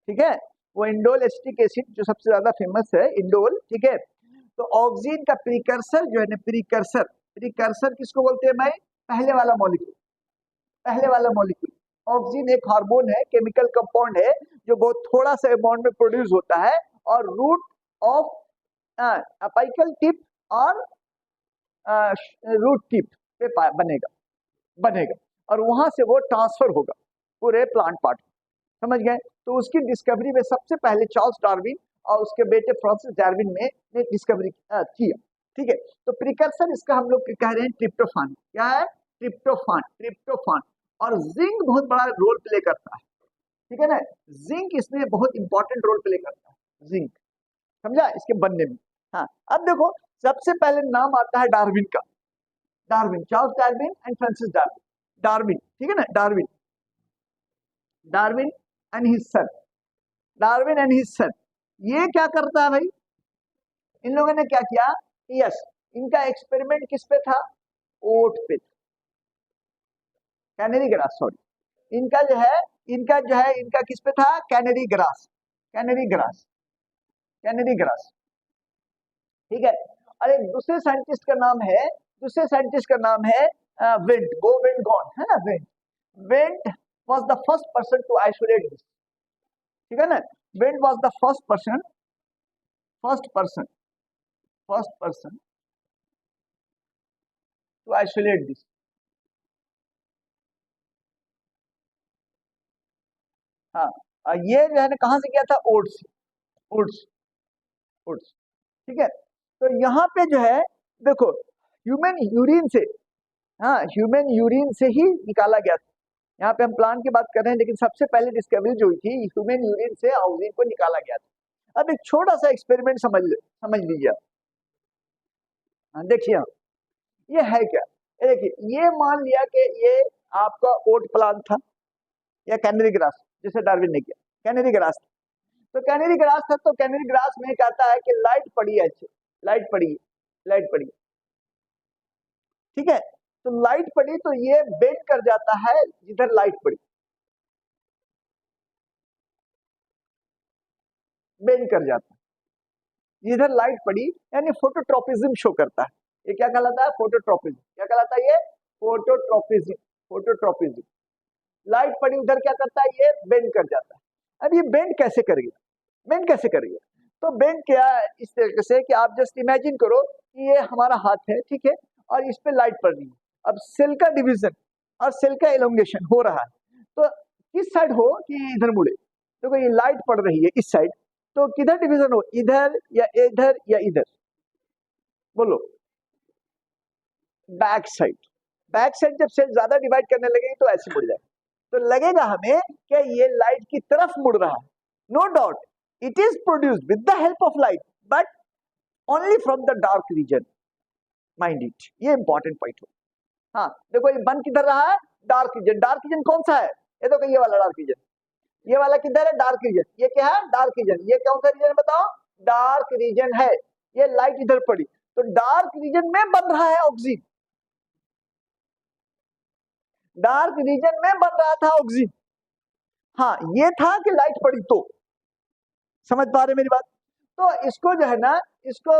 ठीक है, वो इंडोल एसिटिक एसिड जो सबसे ज्यादा फेमस है, इंडोल, ठीक है। तो ऑक्सीजन का प्रिकर्सर जो है ना, प्रिकर्सर, प्रिकर्सर किसको बोलते हैं भाई, पहले वाला मॉलिक्यूल, पहले वाला मॉलिक्यूल। ऑक्सीजन एक हार्मोन है, केमिकल कंपाउंड है जो बहुत थोड़ा सा अमाउंट में प्रोड्यूस होता है और रूट ऑफ अपाइकल टिप और रूट टिप पे बनेगा, बनेगा और वहां से वो ट्रांसफर होगा पूरे प्लांट पार्ट, समझ गए। तो उसकी डिस्कवरी में सबसे पहले चार्ल्स डार्विन और उसके बेटे फ्रांसिस डार्विन ने डिस्कवरी किया, ठीक है। तो प्रिकर्सर इसका हम लोग कह रहे हैं ट्रिप्टोफान, क्या है, ट्रिप्टोफान, ट्रिप्टोफान। और जिंक बहुत बड़ा रोल प्ले करता है, ठीक है ना, जिंक इसमें बहुत इंपॉर्टेंट रोल प्ले करता है, जिंक, समझा, इसके बनने में। हाँ, अब देखो सबसे पहले नाम आता है डार्विन का, Darwin, Charles Darwin and Francis Darwin, Darwin, ठीक है ना, Darwin, Darwin and his son, Darwin and his son. ये क्या करता है भाई, इन लोगों ने क्या किया, यस, इनका एक्सपेरिमेंट किस पे था, ओट पे, कैनरी ग्रास, सॉरी, इनका जो है, इनका जो है, इनका किस पे था, canary grass, canary grass, canary grass, ठीक है। और एक दूसरे साइंटिस्ट का नाम है दूसरे साइंटिस्ट का नाम है विंट, गो विंट गॉन, है ना, Went. Went was the first person to isolate this, ठीक है ना। Went was the first person to isolate this. हाँ, ये जो है ना कहाँ से किया था, ओट्स, ओट्स, ओट्स, ठीक है। तो यहाँ पे जो है देखो, ह्यूमन यूरिन से, हाँ, ह्यूमन यूरिन से ही निकाला गया था। यहाँ पे हम प्लांट की बात कर रहे हैं, लेकिन सबसे पहले डिस्कवरी जो हुई थी, ह्यूमन यूरिन से ऑक्सीजन को निकाला गया था। अब एक छोटा सा एक्सपेरिमेंट समझ लीजिए। देखिए ये है क्या, देखिए ये मान लिया कि ये आपका ओट प्लांट था या कैनरी ग्रास, जिसे डार्विन ने किया, कैनरी ग्रास। तो कैनरी ग्रास था, तो कैनरी ग्रास में कहता है कि लाइट पड़ी है, अच्छी लाइट पड़ी, लाइट पड़ी, ठीक है। तो लाइट पड़ी तो ये बेंड कर जाता है जिधर लाइट पड़ी, बेंड कर जाता है जिधर लाइट पड़ी, यानी फोटोट्रोपिज्म शो करता है। ये क्या कहलाता है, फोटोट्रोपिज्म। क्या कहलाता है ये, फोटोट्रोपिज्म, फोटोट्रोपिज्म। लाइट पड़ी उधर क्या करता है, ये बेंड कर जाता है। अब ये बेंड कैसे करेगा, बेंड कैसे करेगा, तो बेंड क्या है, इस तरीके से कि आप जस्ट इमेजिन करो कि ये हमारा हाथ है, ठीक है, और इस पे लाइट पड़ रही है। अब सेल का डिवीजन और सेल का एलोंगेशन हो रहा है, तो किस साइड हो कि इधर मुड़े, तो ये लाइट पड़ रही है इस साइड, तो किधर डिवीजन हो, इधर या इधर या इधर, बोलो, बैक साइड। बैक साइड जब सेल ज्यादा डिवाइड करने लगेगी तो ऐसे मुड़ जाएगा, तो लगेगा हमें कि ये लाइट की तरफ मुड़ रहा है। No doubt it is produced with the help of light, but only from the dark region, mind it, ये इंपॉर्टेंट पॉइंट हो। हाँ देखो, ये बन किधर रहा है, डार्क रीजन। डार्क रीजन कौन सा है, ये देखो, ये वाला डार्क रीजन, ये वाला किधर है, डार्क रीजन। ये क्या है, डार्क रीजन। ये कौन सा रीजन बताओ, डार्क रीजन है। ये लाइट इधर पड़ी तो डार्क रीजन में बन रहा है ऑक्सीजन, डार्क रीजन में बन रहा था ऑक्सीजन। हाँ, ये था कि लाइट पड़ी तो, समझ पा रहे मेरी बात। तो इसको जो है ना, इसको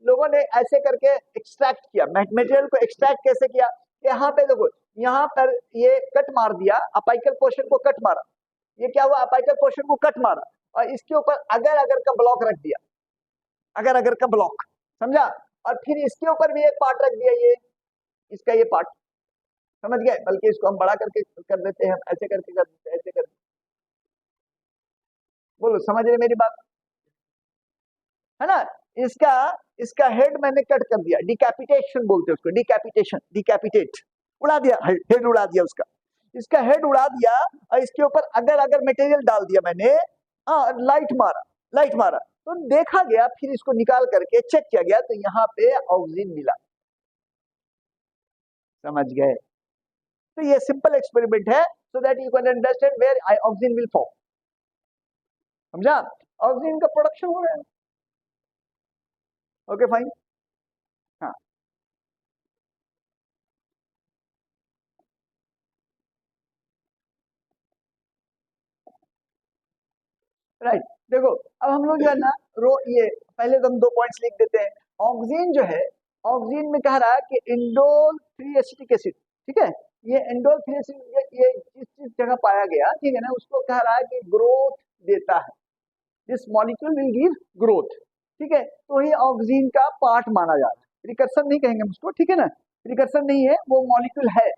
लोगों ने ऐसे करके एक्सट्रैक्ट किया, मटेरियल को एक्सट्रैक्ट कैसे किया, यहाँ पे देखो, यहाँ पर ये कट मार दिया, अपाइकल पोर्शन को कट मारा, ये क्या हुआ, अपाइकल पोर्शन को कट मारा, और इसके ऊपर अगर अगर का ब्लॉक रख दिया, अगर अगर का ब्लॉक, समझा, और फिर इसके ऊपर भी एक पार्ट रख दिया, ये इसका ये पार्ट, समझ गए। बल्कि इसको हम बड़ा करके कर देते हैं, हम ऐसे करके कर देते हैं, ऐसे करके, बोलो समझ रहे मेरी बात, है ना। इसका इसका हेड मैंने कट कर दिया, डिकैपिटेशन बोलते हैं उसको, डिकैपिटेशन, डिकैपिटेट, उड़ा दिया, हेड उड़ा दिया उसका, इसका हेड उड़ा दिया, और इसके ऊपर अगर अगर मटेरियल डाल दिया मैंने, लाइट मारा, लाइट मारा, तो देखा गया, फिर इसको निकाल करके चेक किया गया, तो यहाँ पे ऑक्सीजन मिला, समझ गए। तो ये सिंपल एक्सपेरिमेंट है, so that you can understand where oxygen will form, समझा। ऑक्सीजन का प्रोडक्शन हो रहा है, ओके फाइन। हाँ राइट, देखो अब हम लोग जो है ना, ये पहले तो हम 2 पॉइंट्स लिख देते हैं। ऑक्सीजन जो है, ऑक्सीजन में कह रहा है कि इंडोल 3 एसिटिक एसिड, ठीक है, ये इंडोल 3 एसिड ये जिस जगह पाया गया, ठीक है ना, उसको कह रहा है कि ग्रोथ देता है, this molecule will give growth, ठीक है। तो ये ऑक्सीजन का पार्ट माना जा रहा है, प्रिकर्सर नहीं कहेंगे उसको, ठीक है ना, प्रिकर्सर नहीं है, वो मॉलिक्यूल है,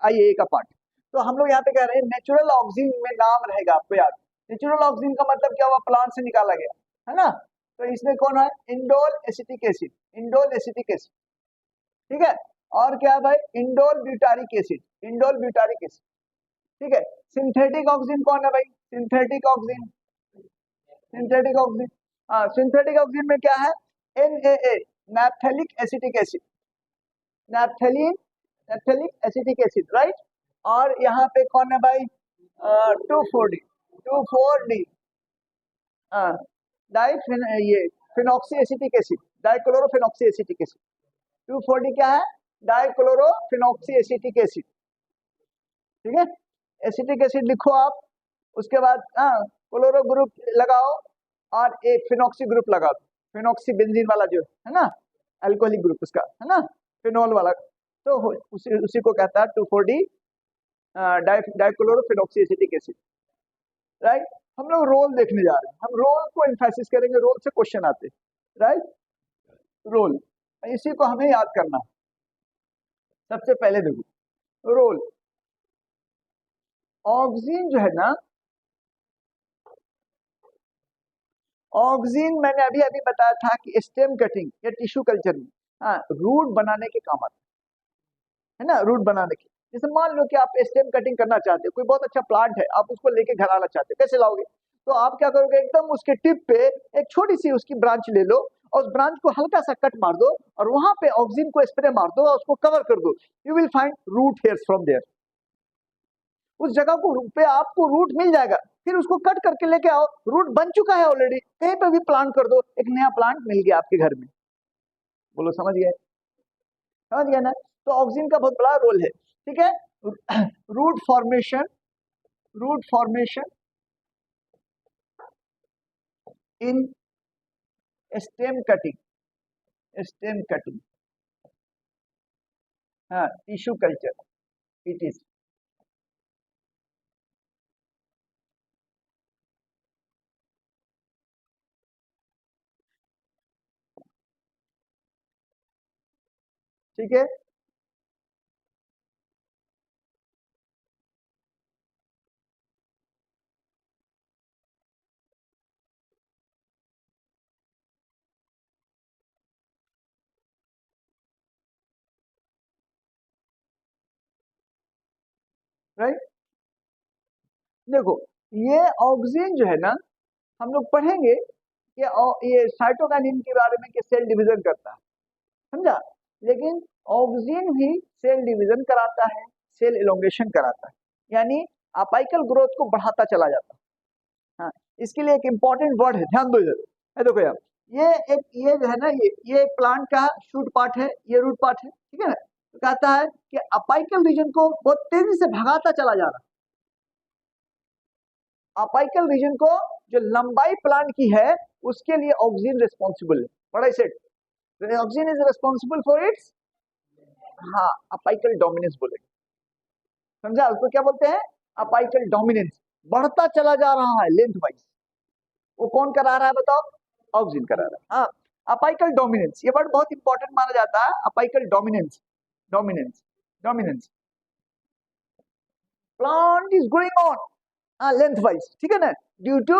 आईए का पार्ट। तो हम लोग यहाँ पे कह रहे हैं नेचुरल ऑक्सीजन में नाम रहेगा, आपको याद, नेचुरल ऑक्सीजन का मतलब क्या हुआ, प्लांट से निकाला गया, है ना। तो इसमें कौन है, indole acetic acid, indole acetic acid, ठीक है। और क्या है भाई, indole butyric acid, indole butyric acid, ठीक है। सिंथेटिक ऑक्सीजन कौन है भाई, सिंथेटिक ऑक्सीजन, सिंथेटिक ऑक्सीजन, हाँ, सिंथेटिक ऑक्सीजन में क्या है, NaA, naphthalic acetic acid, naphthalene, naphthalic acetic acid, right. और यहाँ पे कौन है भाई, 2,4-D, 2,4-D, डाइफिन, ये phenoxy acetic acid, dichlorophenoxy acetic acid, 2,4-D क्या है, डाइक्लोरोफिनॉक्सी एसिटिक एसिड, ठीक है। एसिटिक एसिड लिखो आप, उसके बाद क्लोरो ग्रुप लगाओ, और एक फिनॉक्सी ग्रुप लगा दो, फिनॉक्सी बेंजीन वाला जो है ना, अल्कोहलिक ग्रुप उसका, है ना, फिनॉल वाला, तो उसी को कहता है 2,4-D dichlorophenoxy acetic acid, right. हम लोग रोल देखने जा रहे हैं, हम रोल को एम्फेसिस करेंगे, रोल से क्वेश्चन आते हैं, राइट। रोल, इसी को हमें याद करना। सबसे पहले देखो रोल, ऑक्सीजन जो है ना, ऑक्सीजन मैंने अभी अभी बताया था कि स्टेम कटिंग या टिश्यू कल्चर में, हाँ, रूट बनाने के काम आता है ना, रूट बनाने के। जैसे मान लो कि आप स्टेम कटिंग करना चाहते हो, कोई बहुत अच्छा प्लांट है, आप उसको लेके घर आना चाहते हो, कैसे लाओगे? तो आप क्या करोगे, एकदम उसके टिप पे एक छोटी सी उसकी ब्रांच ले लो और उस ब्रांच को हल्का सा कट मार दो और वहां पे ऑक्सीजन को स्प्रे मार दो और उसको कवर कर दो, you will find root hairs from there. उस जगह को पे आपको रूट मिल जाएगा, फिर उसको कट करके लेके आओ, रूट बन चुका है ऑलरेडी, कहीं पे भी प्लांट कर दो, एक नया प्लांट मिल गया आपके घर में। बोलो समझ गए? समझ गए ना? तो ऑक्सीजन का बहुत बड़ा रोल है, ठीक है। Root formation, root formation in stem cutting, stem cutting, हाँ, टिश्यू कल्चर इट इज। ठीक है, राइट। देखो ये ऑक्सीजन जो है ना, हम लोग पढ़ेंगे कि ये साइटोकाइनिन के बारे में कि सेल डिवीजन करता है, समझा। लेकिन ऑक्सीजन भी सेल डिवीजन कराता है, सेल इलोंगेशन कराता है, यानी अपाइकल ग्रोथ को बढ़ाता चला जाता है। हाँ, इसके लिए एक इंपॉर्टेंट वर्ड है, ध्यान दो इधर, है देखो यार, ये जो है ना, ये एक प्लांट का शूट पार्ट है, ये रूट पार्ट है, ठीक है ना। तो कहता है कि अपाइकल रीजन को बहुत तेजी से भगाता चला जा रहा है। अपाइकल रीजन को, जो लंबाई प्लांट की है, उसके लिए ऑक्सीजन रिस्पॉन्सिबल है, बड़ा set. Oxygen is responsible for its, हाँ, अपाइकल डोमिनेंस बोलेंगे, समझा। उसको क्या बोलते हैं? अपाइकल डोमिनेंस, बढ़ता चला जा रहा है लेंथ वाइज। वो कौन करा रहा है बताओ? ऑक्सीजन करा रहा है। हाँ, अपाइकल डोमिनेंस, ये वर्ड बहुत इंपॉर्टेंट माना जाता है, apical dominance, dominance, dominance. Plant is going on lengthwise, ठीक है ना, due to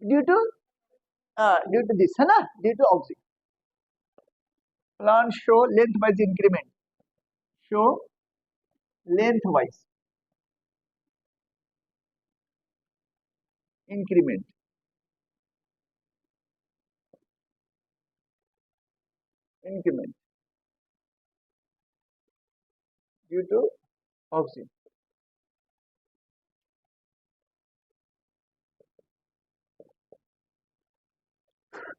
due to due to this, है ना, due to oxygen. Plant show lengthwise increment, show lengthwise increment, increment due to oxygen.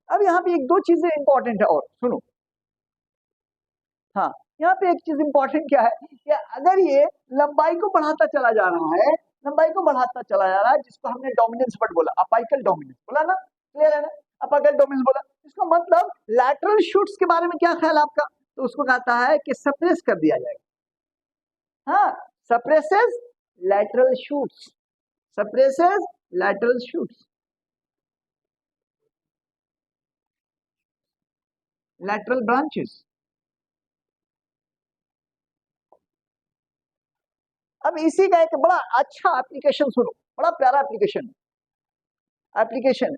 अब यहाँ पे एक दो चीजें इंपॉर्टेंट है और सुनो, हाँ, यहाँ पे एक चीज इंपॉर्टेंट क्या है कि अगर ये लंबाई को बढ़ाता चला जा रहा है, लंबाई को बढ़ाता चला जा रहा है, जिसको हमने डोमिनेंस वर्ड बोला, अपाइकल डोमिनेंस बोला ना, क्लियर है ना, अपाइकल डोमिनेंस बोला, इसका मतलब लैटरल शूट्स के बारे में क्या ख्याल आपका? तो उसको कहता है कि सप्रेस कर दिया जाएगा, हाँ, suppresses lateral shoots, suppresses lateral shoots, lateral branches. अब इसी का एक बड़ा अच्छा एप्लीकेशन सुनो, बड़ा प्यारा एप्लीकेशन, एप्लीकेशन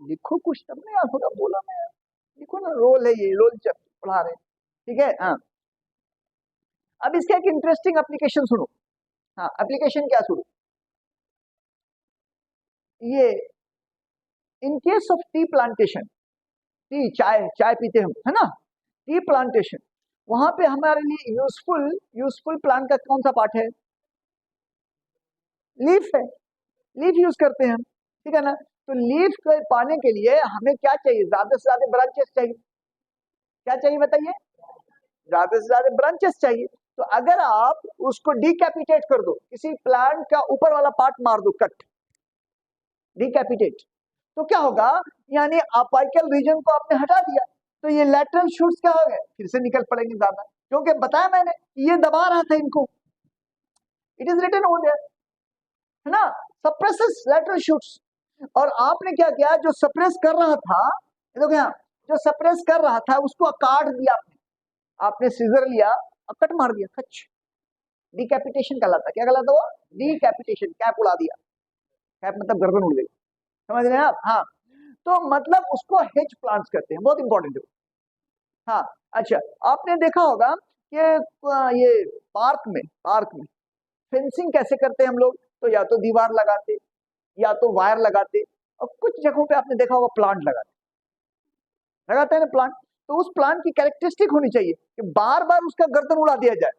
लिखो कुछ, तब नहीं यार थोड़ा बोला मैं यार, लिखो ना, रोल है ये, रोल पढ़ा रहे, ठीक है। हाँ, अब इसका एक इंटरेस्टिंग एप्लीकेशन सुनो, हाँ, एप्लीकेशन क्या सुनो, ये in case of tea plantation, T, चाय, चाय पीते हम, है ना, टी प्लांटेशन, वहां पे हमारे लिए यूजफुल, यूजफुल प्लांट का कौन सा पार्ट है? लीफ है, लीफ यूज करते हैं हम, ठीक है ना। तो लीफ को पाने के लिए हमें क्या चाहिए? ज्यादा से ज्यादा ब्रांचेस चाहिए, क्या चाहिए बताइए? ज्यादा से ज्यादा ब्रांचेस चाहिए। तो अगर आप उसको डिकैपिटेट कर दो, किसी प्लांट का ऊपर वाला पार्ट मार दो, कट, डिकैपिटेट, तो क्या होगा, यानी अपाइकल रीजन को आपने हटा दिया, तो ये लैटरल शूट्स क्या हो गए, फिर से निकल पड़ेंगे ज्यादा, क्योंकि बताया मैंने ये दबा रहा था इनको, it is written on there, है ना, सप्रेसेस लैटरल शूट्स। और आपने क्या किया, जो सप्रेस कर रहा था, ये देखो यहाँ, जो सप्रेस कर रहा था उसको काट दिया आपने, आपने सीजर लिया और कट मार दिया, खच, डिकैपिटेशन कहलाता, क्या कहलाता वो, डिकैपिटेशन, कैप उड़ा दिया, कैप मतलब गर्दन उड़ गई, समझ रहे हैं आप। हाँ, तो मतलब उसको हेज प्लांट्स कहते हैं, बहुत इंपॉर्टेंट है। हाँ, अच्छा, आपने देखा होगा कि ये पार्क में फेंसिंग कैसे करते हैं हम लोग, तो या तो दीवार लगाते, या तो वायर लगाते, और कुछ जगहों पे आपने देखा होगा प्लांट लगाते हैं ना प्लांट। तो उस प्लांट की कैरेक्टरिस्टिक होनी चाहिए कि बार बार उसका गर्दन उड़ा दिया जाए,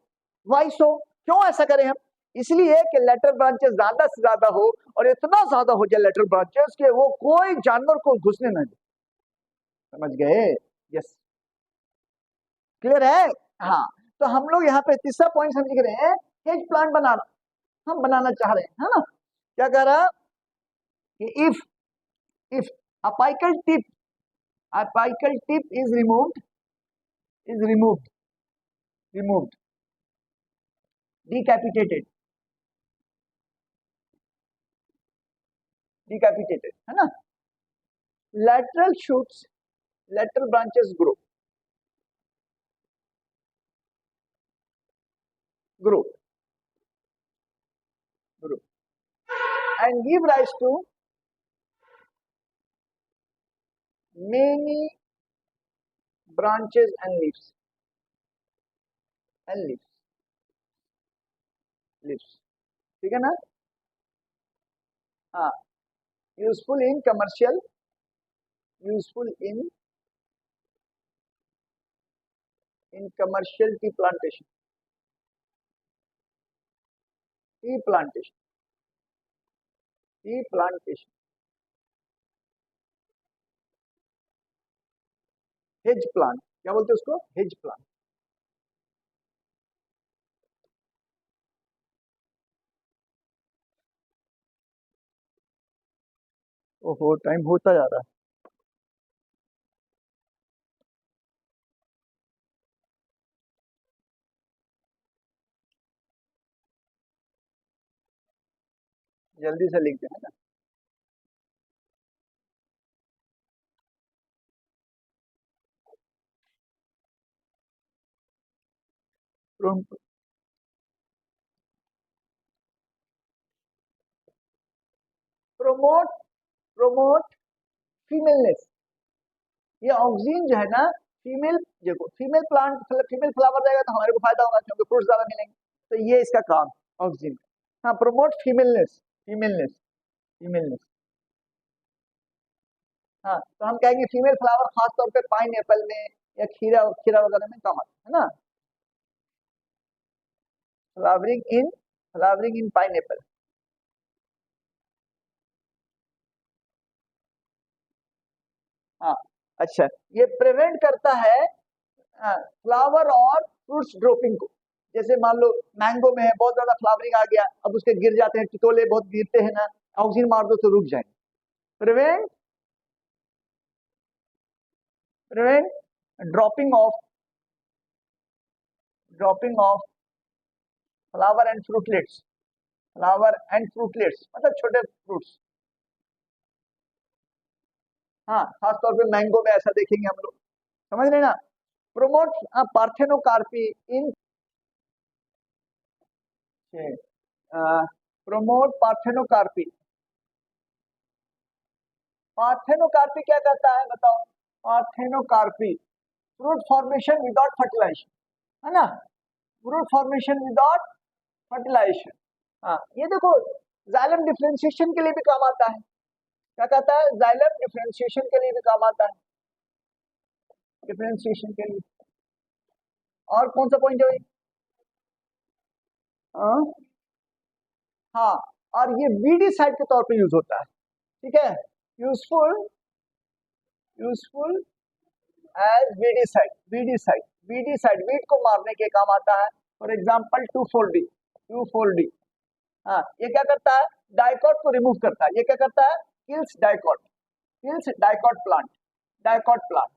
वाई सो, क्यों ऐसा करें हम, इसलिए कि लेटरल ब्रांचेस ज्यादा से ज्यादा हो, और इतना ज्यादा हो जाए लेटरल ब्रांचेस के वो कोई जानवर को घुसने न दे, समझ गए, यस, क्लियर है। हाँ, तो हम लोग यहाँ पे तीसरा पॉइंट समझ रहे हैं, हेज प्लांट बनाना, हम बनाना चाह रहे हैं, है ना, क्या कह रहा कि if apical tip is removed, decapitated, है ना, lateral shoots, lateral branches grow, and give rise to many branches and leaves, ठीक है ना। हाँ, useful in commercial, useful in commercial tea plantation, tea plantation, hedge plant, क्या बोलते हैं उसको, हेज प्लांट। ओहो, टाइम होता जा रहा है, जल्दी से लिख देना ना। प्रोमोट प्रोमोट फीमेलनेस, ये ऑक्सीजन जो है ना, फीमेल, देखो फीमेल प्लांट, फीमेल फ्लावर रहेगा तो हमारे को फायदा होगा क्योंकि फ्रूट ज्यादा मिलेंगे, तो ये इसका काम ऑक्सीजन। हाँ, प्रोमोट फीमेलनेस, हाँ, तो हम कहेंगे फीमेल फ्लावर खास तौर पे पाइन एप्पल में या खीरा खीरा वगैरह में काम आता है ना, फ्लावरिंग इन पाइन एप्पल। हाँ, अच्छा, ये प्रिवेंट करता है फ्लावर और फ्रूट्स ड्रॉपिंग को, जैसे मान लो मैंगो में है बहुत ज्यादा फ्लावरिंग आ गया, अब उसके गिर जाते हैं, टिटोले बहुत गिरते हैं ना, ऑक्सीजन मार दो तो रुक जाएंगे, prevent prevent dropping of flower and fruitlets मतलब छोटे फ्रूट्स। हाँ, खासतौर पे मैंगो में ऐसा देखेंगे हम लोग, समझ रहे ना। Promote parthenocarpy in promote parthenocarpy, parthenocarpy क्या कहता है बताओ, parthenocarpy fruit formation without fertilization, है ना, फ्रूट फॉर्मेशन विदाउट फर्टिलाइजेशन। हाँ, ये देखो जाइलम डिफरेंशिएशन के लिए भी काम आता है, क्या कहता है, जाइलम डिफरेंशिएशन के लिए भी काम आता है, डिफरेंशिएशन के लिए। और कौन सा पॉइंट है भाई, हाँ, हाँ, और ये वीडी साइड के तौर पे यूज होता है, ठीक है, useful useful as weedicide weed को मारने के काम आता है, फॉर एग्जाम्पल टू फोल्डी। हाँ, ये क्या करता है, डाइकॉट को रिमूव करता है, ये क्या करता है, kills dicot, kills dicot plant, dicot plant.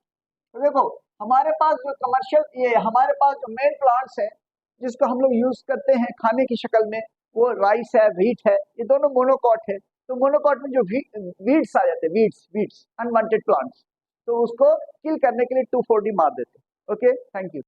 तो देखो हमारे पास जो कमर्शियल, ये हमारे पास जो मेन प्लांट्स हैं जिसको हम लोग यूज करते हैं खाने की शक्ल में, वो राइस है, व्हीट है, ये दोनों मोनोकॉट है। तो मोनोकॉट में जो वीड्स आ जाते हैं, वीड्स अनवांटेड प्लांट्स, तो उसको किल करने के लिए 2,4-D मार देते हैं। Okay, thank you.